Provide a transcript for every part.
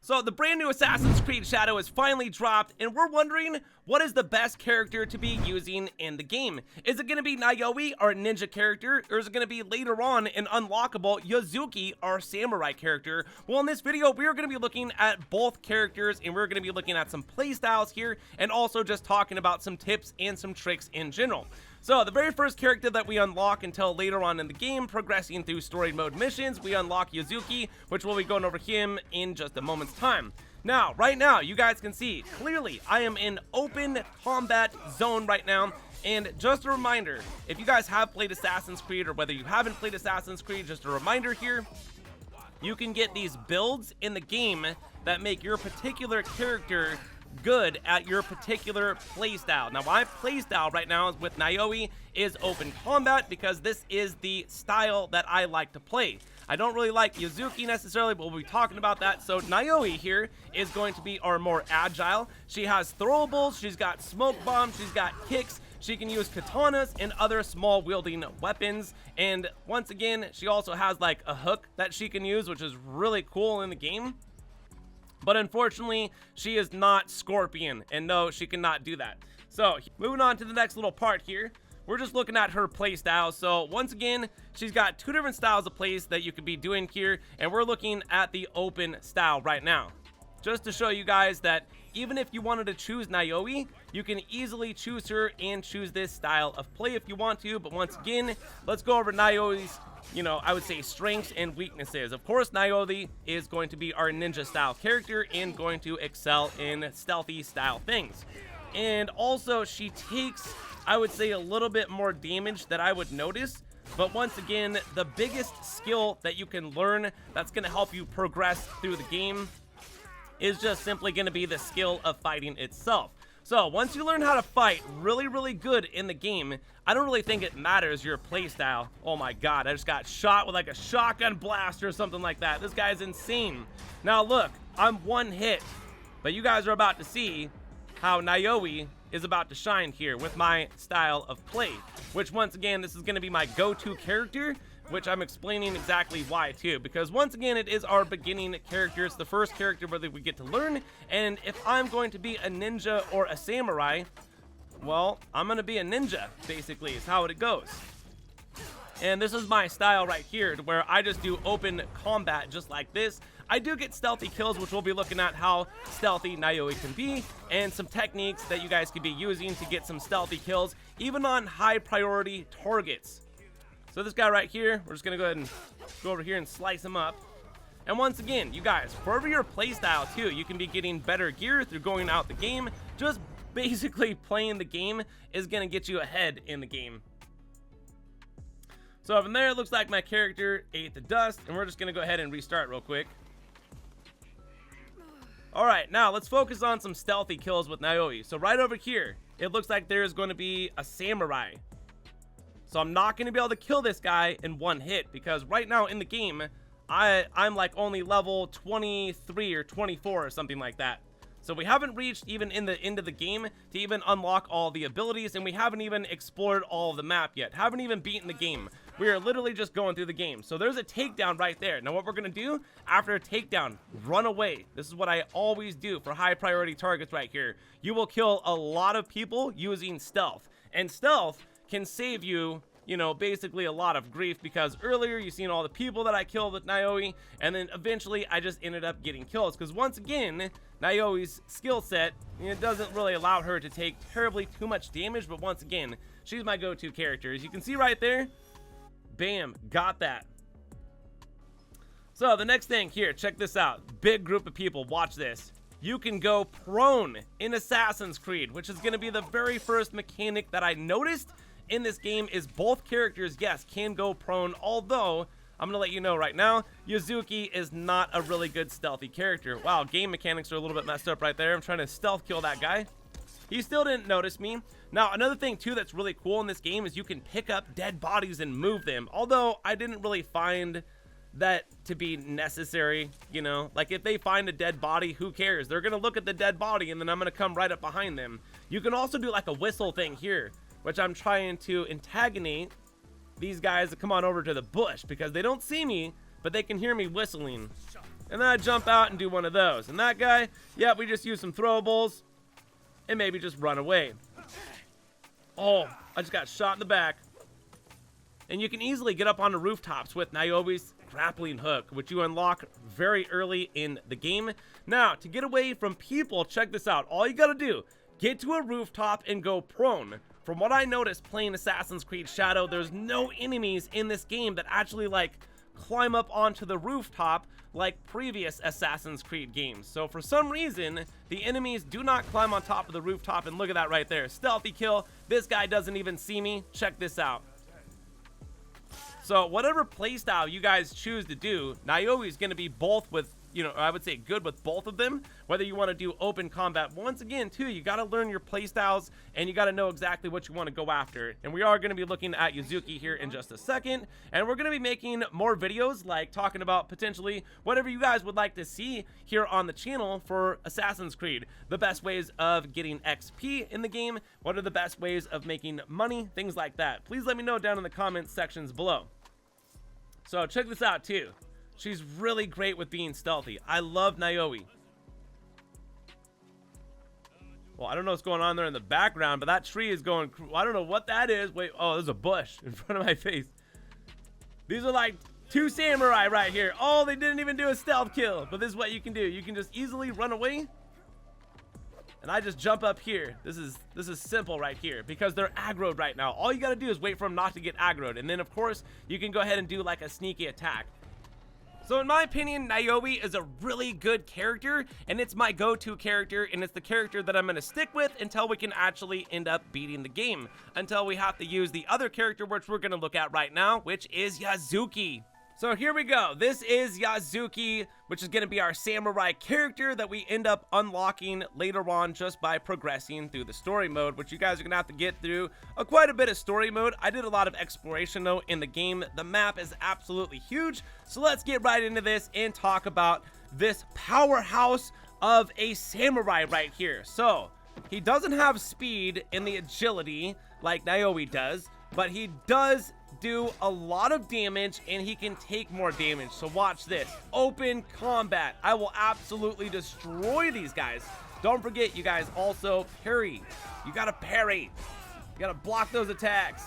So the brand new Assassin's Creed Shadow is finally dropped, and we're wondering, what is the best character to be using in the game? Is it going to be Naoe, our ninja character, or is it going to be later on an unlockable Yasuke, our samurai character? Well, in this video, we are going to be looking at both characters, and we're going to be looking at some playstyles here, and also just talking about some tips and some tricks in general. So the very first character that we unlock until later on in the game, progressing through story mode missions, we unlock Yasuke, which we'll be going over him in just a moment's time. Now, right now, you guys can see, clearly, I am in open combat zone right now. And just a reminder, if you guys have played Assassin's Creed, or whether you haven't played Assassin's Creed, just a reminder here, you can get these builds in the game that make your particular character good at your particular playstyle. Now, my playstyle right now is with Naoe is open combat because this is the style that I like to play. I don't really like Yasuke necessarily, but we'll be talking about that. So Naoe here is going to be our more agile. She has throwables, she's got smoke bombs, she's got kicks, she can use katanas and other small wielding weapons. And once again, she also has like a hook that she can use, which is really cool in the game. But unfortunately, she is not Scorpion, and no, she cannot do that. So, moving on to the next little part here, we're just looking at her playstyle. So, once again, she's got two different styles of plays that you could be doing here, and we're looking at the open style right now. Just to show you guys that even if you wanted to choose Naoe, you can easily choose her and choose this style of play if you want to. But once again, let's go over Naoe's, I would say strengths and weaknesses. Of course, Naoe is going to be our ninja style character and going to excel in stealthy style things. And also, she takes, I would say, a little bit more damage that I would notice. But once again, the biggest skill that you can learn that's going to help you progress through the game is just simply going to be the skill of fighting itself. So once you learn how to fight really good in the game, I don't really think it matters your playstyle. Oh my god, I just got shot with like a shotgun blast or something like that. This guy's insane. Now look, I'm one hit, but you guys are about to see how Naoe is about to shine here with my style of play, which once again, this is going to be my go-to character, which I'm explaining exactly why too, because once again, it is our beginning character. It's the first character that we get to learn, and if I'm going to be a ninja or a samurai, well, I'm going to be a ninja, basically, is how it goes. And this is my style right here, where I just do open combat just like this. I do get stealthy kills, which we'll be looking at how stealthy Naoe can be, and some techniques that you guys could be using to get some stealthy kills, even on high priority targets. So this guy right here, we're just going to go ahead and go over here and slice him up. And once again, you guys, for your playstyle too, you can be getting better gear through going out the game. Just basically playing the game is going to get you ahead in the game. So from there, it looks like my character ate the dust, and we're just going to go ahead and restart real quick. Alright, now let's focus on some stealthy kills with Naoe. So right over here, it looks like there's going to be a samurai. So I'm not going to be able to kill this guy in one hit, because right now in the game, I'm like only level 23 or 24 or something like that. So we haven't reached even in the end of the game to even unlock all the abilities, and we haven't even explored all of the map yet. Haven't even beaten the game. We are literally just going through the game. So there's a takedown right there. Now what we're going to do after a takedown, run away. This is what I always do for high priority targets right here. You will kill a lot of people using stealth. And stealth can save you, basically a lot of grief, because earlier you've seen all the people that I killed with Naoe, and then eventually I just ended up getting kills, because once again, Naoe's skill set, it doesn't really allow her to take terribly too much damage, but once again, she's my go-to character. As you can see right there, bam, got that. So the next thing here, check this out. Big group of people, watch this. You can go prone in Assassin's Creed, which is going to be the very first mechanic that I noticed in this game is both characters, yes, can go prone, although I'm gonna let you know right now, Yasuke is not a really good stealthy character. Wow, game mechanics are a little bit messed up right there. I'm trying to stealth kill that guy. He still didn't notice me. Now, another thing too that's really cool in this game is you can pick up dead bodies and move them, although I didn't really find that to be necessary. Like if they find a dead body, who cares? They're gonna look at the dead body and then I'm gonna come right up behind them. You can also do like a whistle thing here, which I'm trying to antagonate these guys to come on over to the bush, because they don't see me, but they can hear me whistling. And then I jump out and do one of those. And that guy, yeah, we just use some throwables and maybe just run away. Oh, I just got shot in the back. And you can easily get up on the rooftops with Naoe's grappling hook, which you unlock very early in the game. Now, to get away from people, check this out. All you gotta do, get to a rooftop and go prone. From what I noticed playing Assassin's Creed Shadow, there's no enemies in this game that actually like climb up onto the rooftop like previous Assassin's Creed games. So for some reason, the enemies do not climb on top of the rooftop, and look at that right there. Stealthy kill. This guy doesn't even see me. Check this out. So whatever playstyle you guys choose to do, Naoe is going to be both with, you know, I would say good with both of them. Whether you want to do open combat, once again, too, you got to learn your playstyles and you got to know exactly what you want to go after. And we are going to be looking at Yasuke here in just a second. And we're going to be making more videos, like talking about potentially whatever you guys would like to see here on the channel for Assassin's Creed. The best ways of getting XP in the game, what are the best ways of making money, things like that. Please let me know down in the comments sections below. So check this out too. She's really great with being stealthy. I love Naoe. Well, I don't know what's going on there in the background, but that tree is going, I don't know what that is. Wait, oh, there's a bush in front of my face. These are like two samurai right here. Oh, they didn't even do a stealth kill, but this is what you can do. You can just easily run away. And I just jump up here. This is simple right here because they're aggroed right now. All you got to do is wait for them not to get aggroed. And then, of course, you can go ahead and do like a sneaky attack. So in my opinion, Naoe is a really good character, and it's my go-to character, and it's the character that I'm going to stick with until we can actually end up beating the game. Until we have to use the other character, which we're going to look at right now, which is Yasuke. So here we go. This is Yasuke, which is going to be our samurai character that we end up unlocking later on just by progressing through the story mode, which you guys are going to have to get through quite a bit of story mode. I did a lot of exploration though in the game. The map is absolutely huge. So let's get right into this and talk about this powerhouse of a samurai right here. So he doesn't have speed and the agility like Naoe does, but he does do a lot of damage and he can take more damage. So watch this. Open combat. I will absolutely destroy these guys. Don't forget, you guys, also parry. You gotta parry. You gotta block those attacks.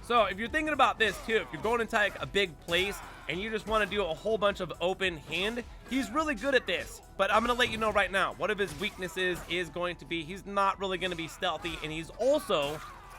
So if you're thinking about this too, if you're going into like a big place and you just want to do a whole bunch of open hand, he's really good at this. But I'm going to let you know right now, one of his weaknesses is going to be he's not really going to be stealthy, and he's also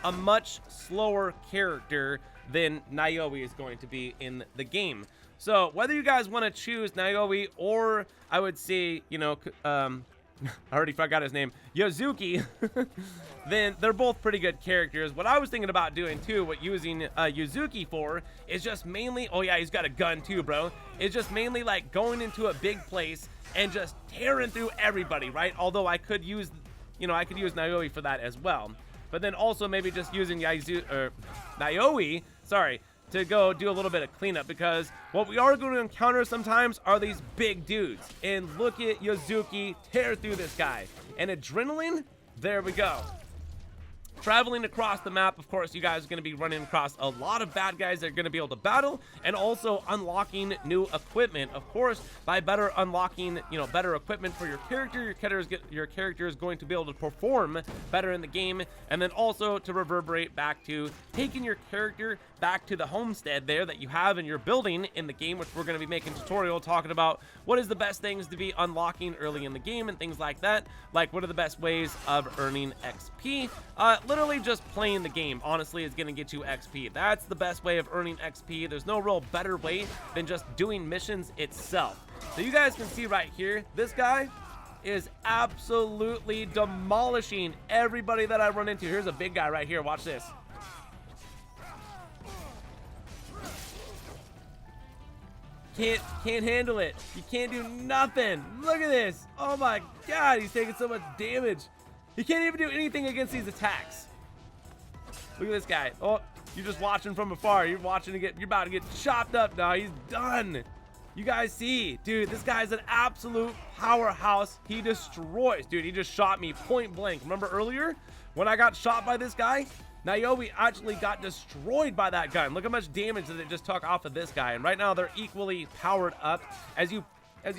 a much slower character than Naoe is going to be in the game. So whether you guys want to choose Naoe or I would say, you know, I already forgot his name, Yasuke, then they're both pretty good characters. What I was thinking about doing too, what using Yasuke for, is just mainly, oh yeah, he's got a gun too, bro. It's just mainly like going into a big place and just tearing through everybody, right? Although I could use, you know, I could use Naoe for that as well. But then also maybe just using Naoe, sorry, to go do a little bit of cleanup, because what we are going to encounter sometimes are these big dudes. And look at Yasuke tear through this guy. And adrenaline, there we go. Traveling across the map, of course, you guys are going to be running across a lot of bad guys that are going to be able to battle, and also unlocking new equipment. Of course, by better unlocking, you know, better equipment for your character, your character is going to be able to perform better in the game, and then also to reverberate back to taking your character back to the homestead there that you have in your building in the game, which we're going to be making a tutorial talking about what is the best things to be unlocking early in the game and things like that, like what are the best ways of earning XP. Literally just playing the game, honestly, is going to get you XP. That's the best way of earning XP. There's no real better way than just doing missions itself. So you guys can see right here, this guy is absolutely demolishing everybody that I run into. Here's a big guy right here. Watch this. Can't handle it. You can't do nothing. Look at this. Oh my god, he's taking so much damage. He can't even do anything against these attacks. Look at this guy. Oh, you're just watching from afar. You're watching to get, you're about to get chopped up now. He's done. You guys see, dude, this guy's an absolute powerhouse. He destroys. Dude, he just shot me point blank. Remember earlier when I got shot by this guy? Naoe actually got destroyed by that gun. Look how much damage that it just took off of this guy. And right now they're equally powered up. As you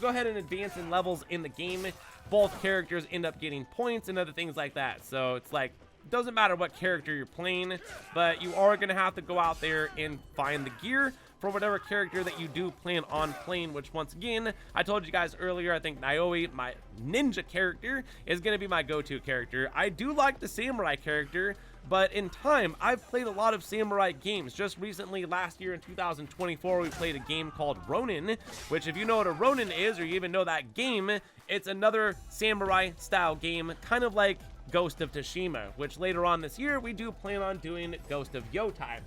go ahead and advance in levels in the game, both characters end up getting points and other things like that. So it's like, it doesn't matter what character you're playing, but you are going to have to go out there and find the gear for whatever character that you do plan on playing, which once again, I told you guys earlier, I think Naoe, my ninja character, is going to be my go-to character. I do like the samurai character, but in time, I've played a lot of samurai games. Just recently, last year in 2024, we played a game called Ronin, which if you know what a Ronin is, or you even know that game, it's another samurai style game, kind of like Ghost of Tsushima, which later on this year, we do plan on doing Ghost of Yotai.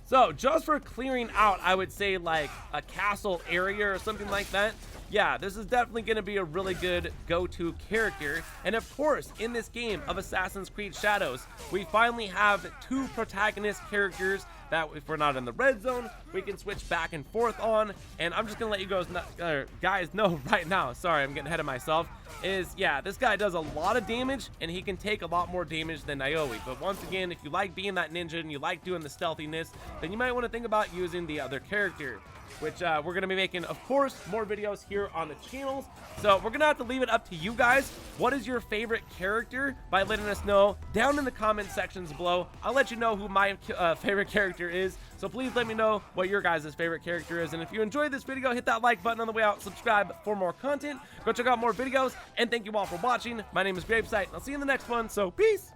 So just for clearing out, I would say like a castle area or something like that. Yeah, this is definitely going to be a really good go-to character. And of course, in this game of Assassin's Creed Shadows, we finally have 2 protagonist characters that if we're not in the red zone, we can switch back and forth on. And I'm just going to let you guys know right now, sorry, I'm getting ahead of myself, is yeah, this guy does a lot of damage and he can take a lot more damage than Naoe. But once again, if you like being that ninja and you like doing the stealthiness, then you might want to think about using the other character, which we're going to be making, of course, more videos here on the channels. So we're going to have to leave it up to you guys. What is your favorite character? By letting us know down in the comment sections below. I'll let you know who my favorite character is. So please let me know what your guys' favorite character is. And if you enjoyed this video, hit that like button on the way out. Subscribe for more content. Go check out more videos. And thank you all for watching. My name is Gravesight. I'll see you in the next one. So peace.